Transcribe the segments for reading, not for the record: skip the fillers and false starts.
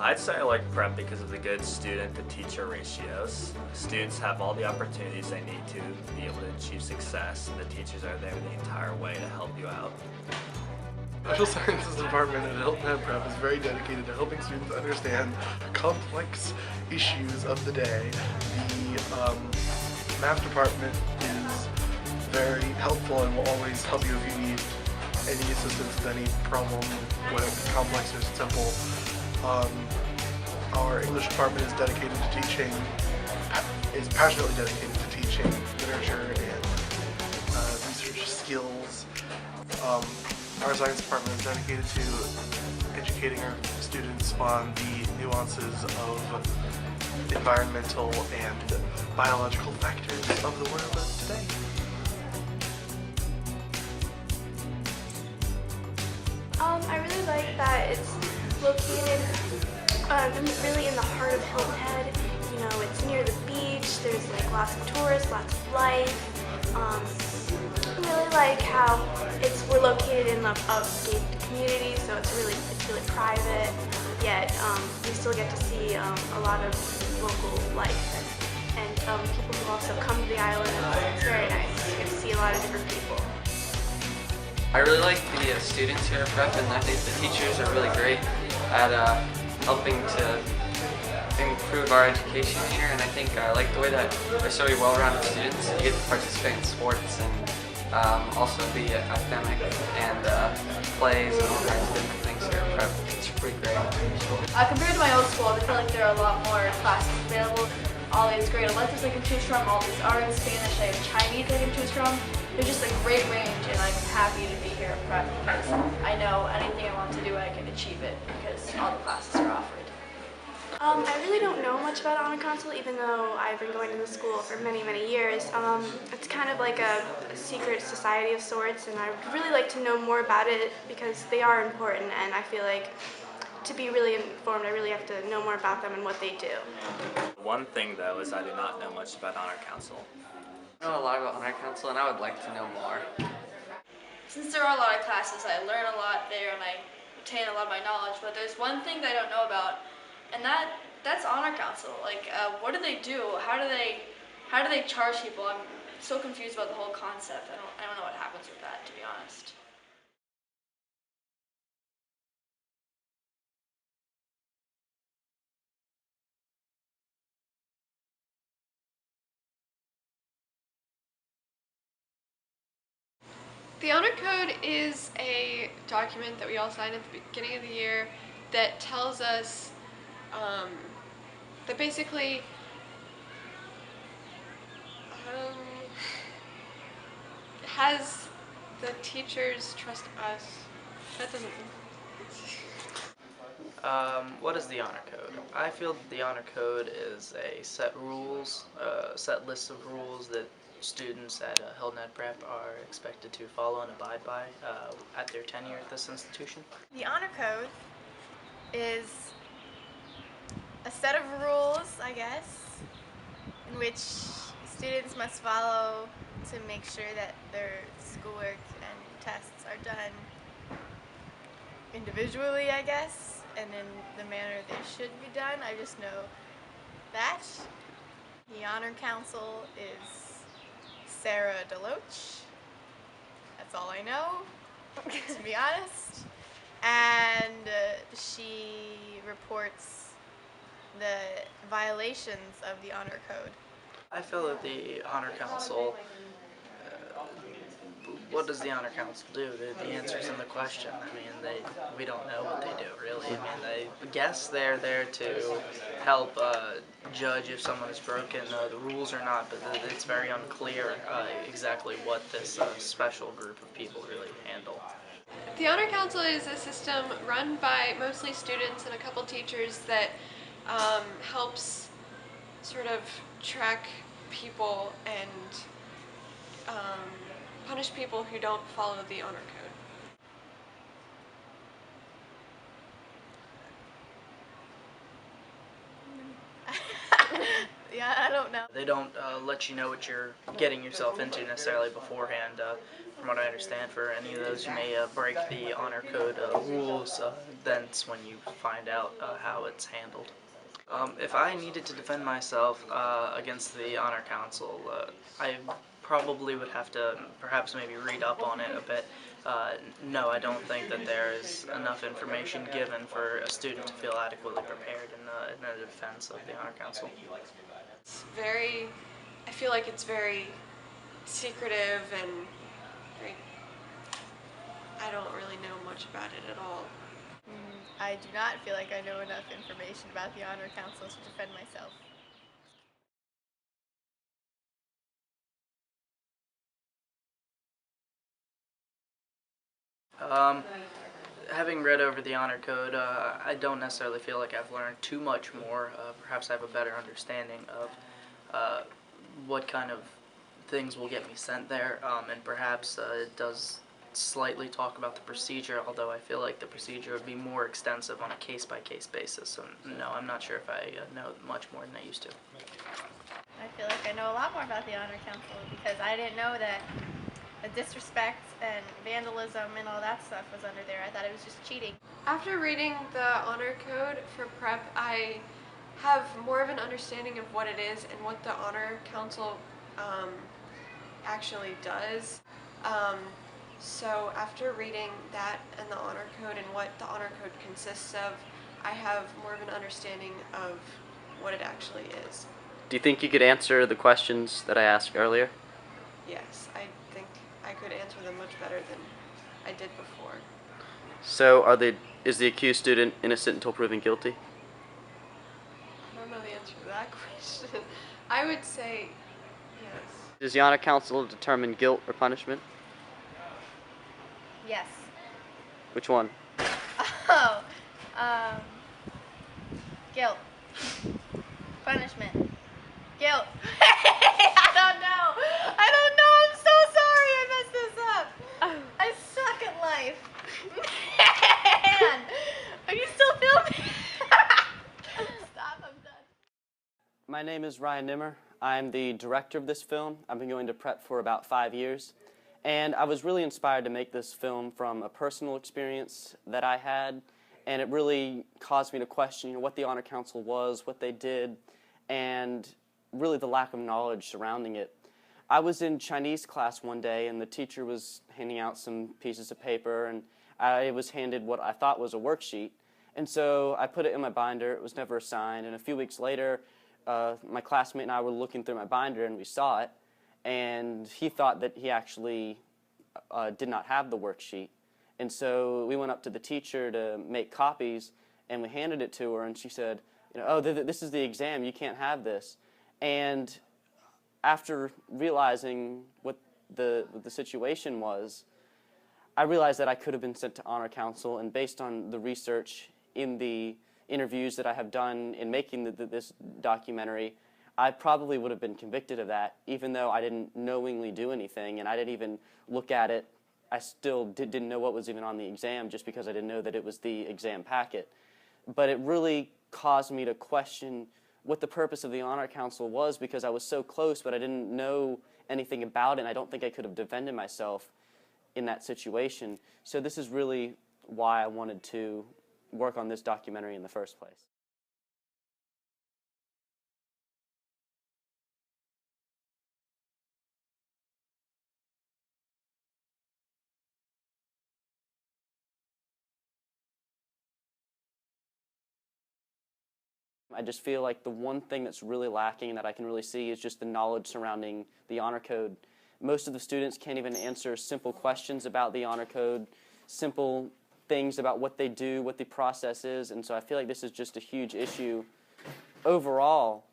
I'd say I like prep because of the good student to teacher ratios. Students have all the opportunities they need to be able to achieve success, and the teachers are there the entire way to help you out. Social Sciences Department at Hilton Head Prep is very dedicated to helping students understand complex issues of the day. The Math Department is very helpful and will always help you if you need any assistance with any problem, whether it's complex or simple. Our English department is dedicated to teaching, is passionately dedicated to teaching literature and research skills. Our science department is dedicated to educating our students on the nuances of environmental and biological factors of the world of today. I really like that it's located really in the heart of Hilton Head. You know, it's near the beach, there's like lots of tourists, lots of life. I really like how we're located in a gated community, so it's really private, yet we still get to see a lot of local life and people who also come to the island, and it's very nice. You get to see a lot of different people. I really like the students here at Prep, and I think the teachers are really great at helping to improve our education here, and I think I like the way that they're so well-rounded students. You get to participate in sports and also be academic and plays and all kinds of different things here at Prep. It's pretty great. Compared to my old school, I feel like there are a lot more classes available. All these great electives I can choose from, all these arts, Spanish, I have Chinese I can choose from. There's just a great range, and I'm happy to be here at Prep because I know anything I want to do, I can achieve it because all the classes are offered. I really don't know much about Honor Council, even though I've been going to the school for many, many years. It's kind of like a secret society of sorts, and I would really like to know more about it because they are important, and I feel like to be really informed, I really have to know more about them and what they do. One thing though is I do not know much about Honor Council. I know a lot about Honor Council, and I would like to know more. Since there are a lot of classes, I learn a lot there and I retain a lot of my knowledge, but there's one thing that I don't know about, and that's Honor Council. Like, what do they do? How do they charge people? I'm so confused about the whole concept. I don't know what happens with that, to be honest. The Honor Code is a document that we all sign at the beginning of the year that tells us that basically has the teachers trust us. That doesn't. What is the Honor Code? I feel that the Honor Code is a set list of rules that students at Hilton Head Prep are expected to follow and abide by at their tenure at this institution. The Honor Code is a set of rules, I guess, in which students must follow to make sure that their schoolwork and tests are done individually, I guess, and in the manner they should be done. I just know that. The Honor Council is Sarah Deloach. That's all I know, to be honest. And she reports the violations of the Honor Code. I feel that the Honor Council, what does the Honor Council do? The answer's in the question. I mean, we don't know what they do, really. I mean, I guess they're there to help judge if someone has broken the rules or not, but it's very unclear exactly what this special group of people really handle. The Honor Council is a system run by mostly students and a couple teachers that helps sort of track people and punish people who don't follow the Honor Code. Yeah, I don't don't know. They don't let you know what you're getting yourself into necessarily beforehand. From what I understand, for any of those who may break the honor code rules, that's when you find out how it's handled. If I needed to defend myself against the honor council, I probably would have to perhaps maybe read up on it a bit. No, I don't think that there is enough information given for a student to feel adequately prepared in the defense of the honor council. It's very, I feel like it's very secretive and very, I don't really know much about it at all. I do not feel like I know enough information about the honor council to defend myself. Having read over the honor code, I don't necessarily feel like I've learned too much more. Perhaps I have a better understanding of what kind of things will get me sent there, and perhaps it does slightly talk about the procedure, although I feel like the procedure would be more extensive on a case-by-case basis. So no, I'm not sure if I know much more than I used to. I feel like I know a lot more about the honor council because I didn't know that the disrespect and vandalism and all that stuff was under there. I thought it was just cheating. After reading the honor code for prep, I have more of an understanding of what it is and what the honor council actually does. So after reading that and the honor code and what the honor code consists of, I have more of an understanding of what it actually is. Do you think you could answer the questions that I asked earlier? Yes, I think I could answer them much better than I did before. So is the accused student innocent until proven guilty? I don't know the answer to that question. I would say yes. Does the honor council determine guilt or punishment? Yes. Which one? Oh, guilt. Punishment. Guilt. I don't know. I'm so sorry I messed this up. I suck at life. Man, are you still filming? Stop, I'm done. My name is Ryan Nimmer. I'm the director of this film. I've been going to prep for about 5 years. And I was really inspired to make this film from a personal experience that I had, and it really caused me to question what the Honor Council was, what they did, and really the lack of knowledge surrounding it. I was in Chinese class one day, and the teacher was handing out some pieces of paper, and I was handed what I thought was a worksheet. And so I put it in my binder. It was never assigned, and a few weeks later, my classmate and I were looking through my binder, and we saw it. And he thought that he actually did not have the worksheet. And so we went up to the teacher to make copies, and we handed it to her, and she said, oh, this is the exam, you can't have this. And after realizing what the situation was, I realized that I could have been sent to Honor Council, and based on the research in the interviews that I have done in making this documentary, I probably would have been convicted of that, even though I didn't knowingly do anything, and I didn't even look at it. I still didn't know what was even on the exam just because I didn't know that it was the exam packet. But it really caused me to question what the purpose of the Honor Council was, because I was so close, but I didn't know anything about it, and I don't think I could have defended myself in that situation. So this is really why I wanted to work on this documentary in the first place. I just feel like the one thing that's really lacking and that I can really see is just the knowledge surrounding the Honor Code. Most of the students can't even answer simple questions about the Honor Code, simple things about what they do, what the process is, and so I feel like this is just a huge issue overall.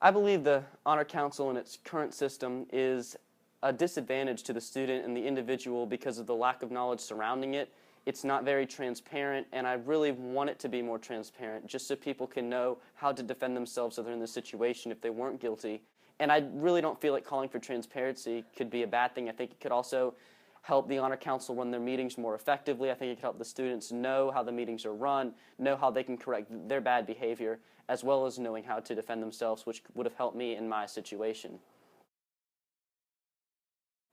I believe the Honor Council in its current system is a disadvantage to the student and the individual because of the lack of knowledge surrounding it. It's not very transparent, and I really want it to be more transparent, just so people can know how to defend themselves if they're in this situation if they weren't guilty. And I really don't feel like calling for transparency could be a bad thing. I think it could also help the Honor Council run their meetings more effectively. I think it could help the students know how the meetings are run, know how they can correct their bad behavior, as well as knowing how to defend themselves, which would have helped me in my situation.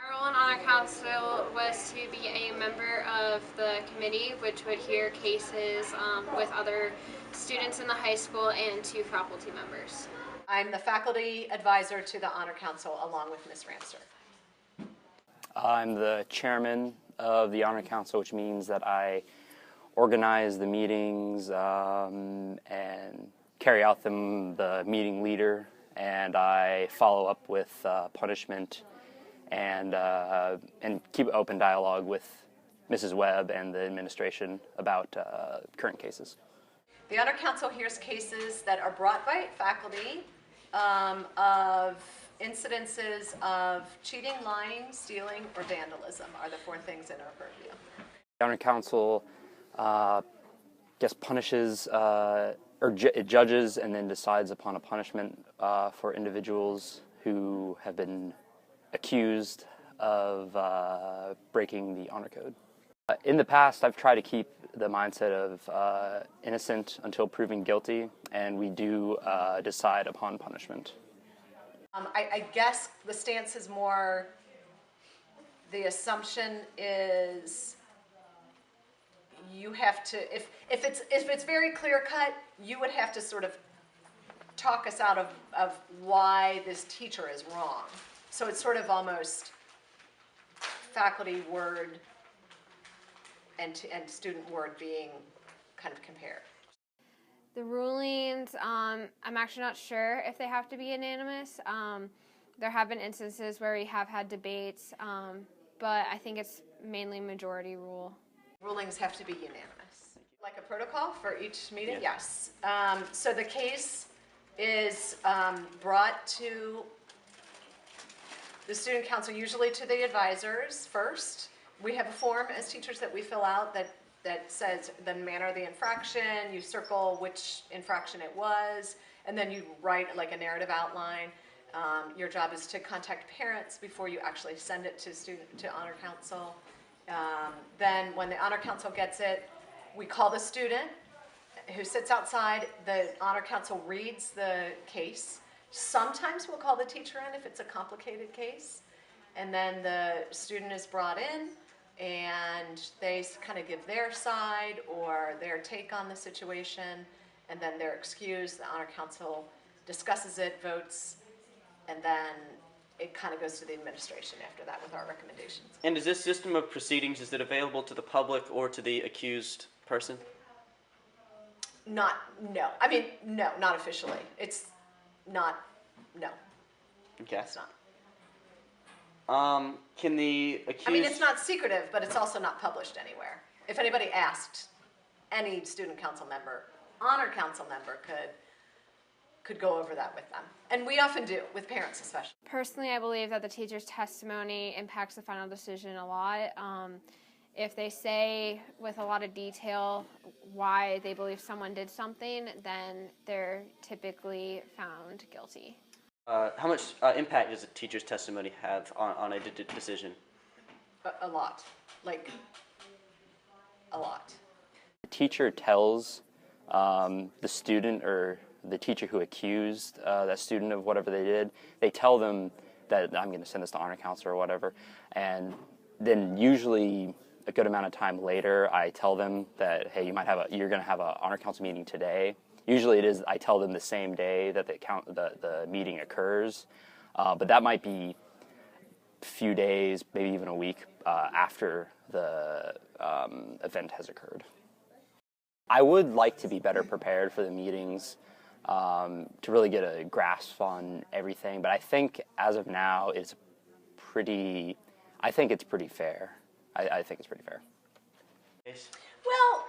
Our role in Honor Council was to be a member of the committee, which would hear cases with other students in the high school and two faculty members. I'm the faculty advisor to the Honor Council along with Ms. Ramster. I'm the chairman of the Honor Council, which means that I organize the meetings and carry out the meeting leader, and I follow up with punishment and keep open dialogue with Mrs. Webb and the administration about current cases. The Honor Council hears cases that are brought by faculty of incidences of cheating, lying, stealing, or vandalism are the four things in our purview. The Honor Council punishes it judges and then decides upon a punishment for individuals who have been accused of breaking the honor code. In the past, I've tried to keep the mindset of innocent until proven guilty, and we do decide upon punishment. I guess the stance is more, the assumption is you have to, if it's very clear cut, you would have to sort of talk us out of why this teacher is wrong. So it's sort of almost faculty word and student word being kind of compared. The rulings, I'm actually not sure if they have to be unanimous. There have been instances where we have had debates, but I think it's mainly majority rule. Rulings have to be unanimous. Like a protocol for each meeting? Yeah. Yes. So the case is brought to the student council, usually to the advisors first. We have a form as teachers that we fill out that says the manner of the infraction, you circle which infraction it was, and then you write like a narrative outline. Your job is to contact parents before you actually send it to Honor Council. Then when the Honor Council gets it, we call the student who sits outside. The Honor Council reads the case. Sometimes we'll call the teacher in if it's a complicated case. And then the student is brought in and they kind of give their side or their take on the situation, and then they're excused. The Honor Council discusses it, votes, and then it kind of goes to the administration after that with our recommendations. And is this system of proceedings, is it available to the public or to the accused person? No, not officially. It's not, no. Okay. It's not. Can the accused... I mean, it's not secretive, but it's also not published anywhere. If anybody asked, any student council member, Honor Council member could go over that with them. And we often do, with parents especially. Personally, I believe that the teacher's testimony impacts the final decision a lot. If they say with a lot of detail why they believe someone did something, then they're typically found guilty. How much impact does a teacher's testimony have on a decision? A lot. Like, a lot. The teacher tells the student or the teacher who accused that student of whatever they did, they tell them that I'm going to send this to Honor Council or whatever, and then usually a good amount of time later, I tell them that, hey, you're going to have an Honor Council meeting today. Usually it is, I tell them the same day that the meeting occurs, but that might be a few days, maybe even a week after the event has occurred. I would like to be better prepared for the meetings to really get a grasp on everything, but I think as of now it's pretty fair. I think it's pretty fair. Well,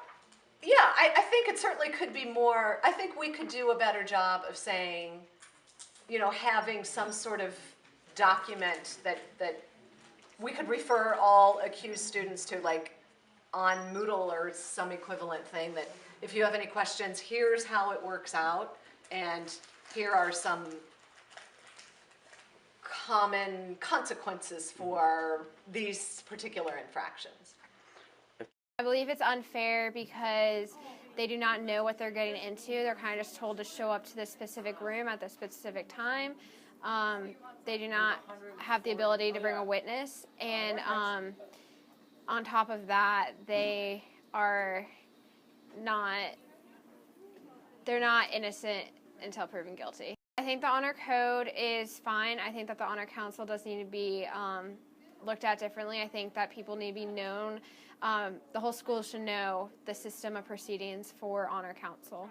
yeah, I think it certainly could be more. I think we could do a better job of saying, having some sort of document that we could refer all accused students to, like on Moodle or some equivalent thing, that if you have any questions, here's how it works out, and here are some common consequences for these particular infractions? I believe it's unfair because they do not know what they're getting into. They're kind of just told to show up to this specific room at this specific time. They do not have the ability to bring a witness, and on top of that, they're not innocent until proven guilty. I think the honor code is fine. I think that the honor council does need to be looked at differently. I think that people need to be known. The whole school should know the system of proceedings for honor council.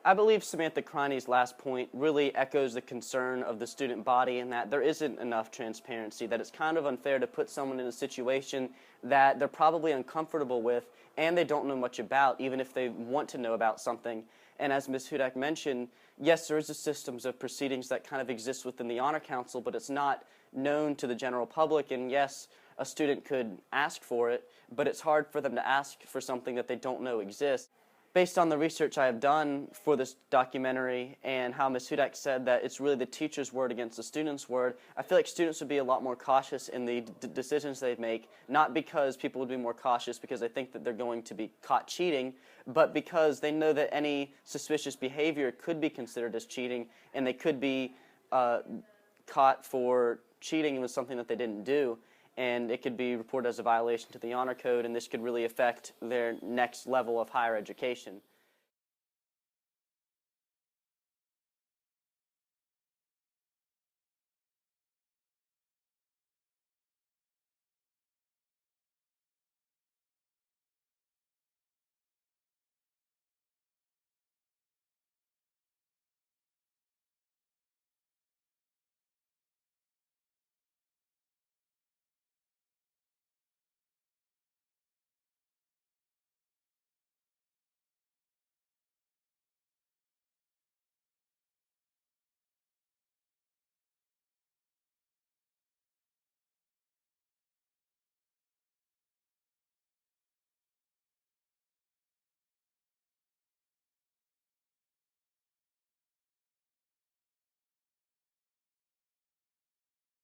I believe Samantha Criney's last point really echoes the concern of the student body in that there isn't enough transparency, that it's kind of unfair to put someone in a situation that they're probably uncomfortable with and they don't know much about, even if they want to know about something. And as Ms. Hudak mentioned, yes, there is a systems of proceedings that kind of exist within the Honor Council, but it's not known to the general public, and yes, a student could ask for it, but it's hard for them to ask for something that they don't know exists. Based on the research I have done for this documentary and how Ms. Hudak said that it's really the teacher's word against the student's word, I feel like students would be a lot more cautious in the decisions they make, not because people would be more cautious because they think that they're going to be caught cheating, but because they know that any suspicious behavior could be considered as cheating and they could be caught for cheating with something that they didn't do. And it could be reported as a violation to the honor code, and this could really affect their next level of higher education.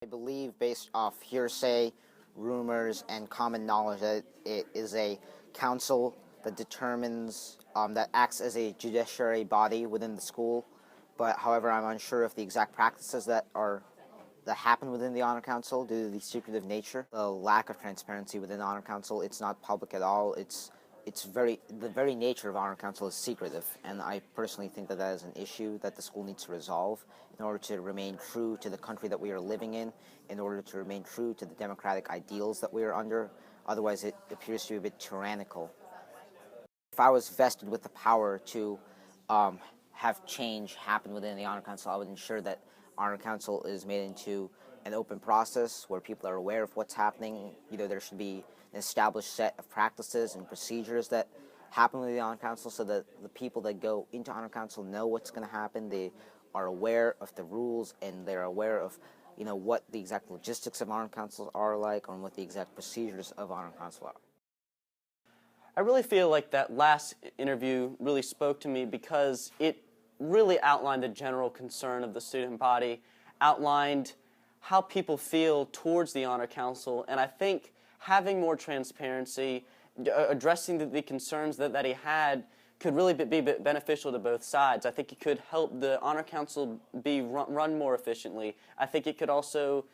I believe, based off hearsay, rumors, and common knowledge, that it is a council that determines, that acts as a judiciary body within the school. But however, I'm unsure of the exact practices that happen within the Honor Council due to the secretive nature, the lack of transparency within the Honor Council. It's not public at all. The very nature of Honor Council is secretive, and I personally think that that is an issue that the school needs to resolve in order to remain true to the country that we are living in order to remain true to the democratic ideals that we are under. Otherwise, it appears to be a bit tyrannical. If I was vested with the power to have change happen within the Honor Council, I would ensure that Honor Council is made into an open process where people are aware of what's happening. There should be an established set of practices and procedures that happen with the Honor Council so that the people that go into Honor Council know what's going to happen. They are aware of the rules and they're aware of what the exact logistics of Honor Council are like and what the exact procedures of Honor Council are. I really feel like that last interview really spoke to me because it really outlined the general concern of the student body, outlined how people feel towards the Honor Council, and I think having more transparency, addressing the concerns that he had could really be beneficial to both sides. I think it could help the Honor Council be run more efficiently. I think it could also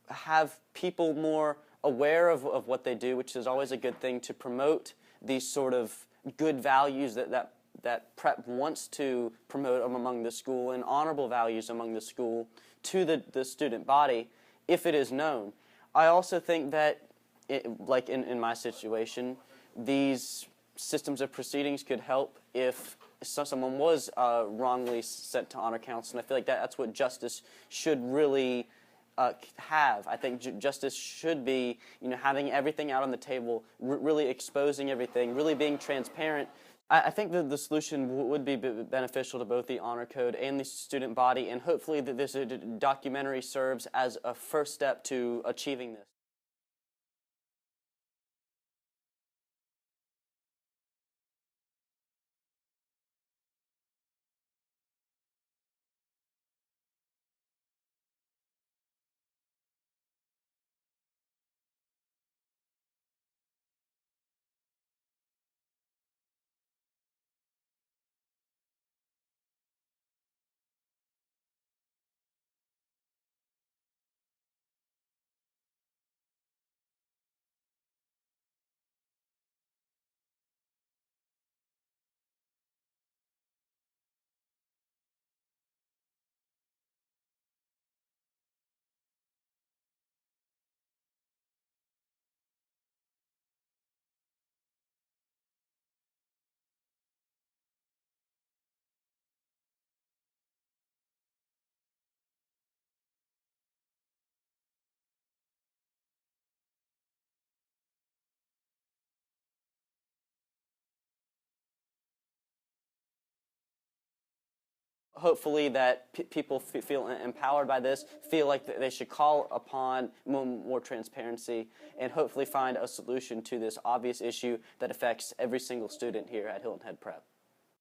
have people more aware of what they do, which is always a good thing to promote these sort of good values that Prep wants to promote among the school and honorable values among the school to the student body if it is known. I also think that, like in my situation, these systems of proceedings could help if someone was wrongly sent to Honor Council, and I feel like that's what justice should really have. I think justice should be, having everything out on the table, really exposing everything, really being transparent. I think that the solution would be beneficial to both the Honor Code and the student body, and hopefully that this documentary serves as a first step to achieving this. hopefully that people feel empowered by this, feel like they should call upon more transparency, and hopefully find a solution to this obvious issue that affects every single student here at Hilton Head Prep.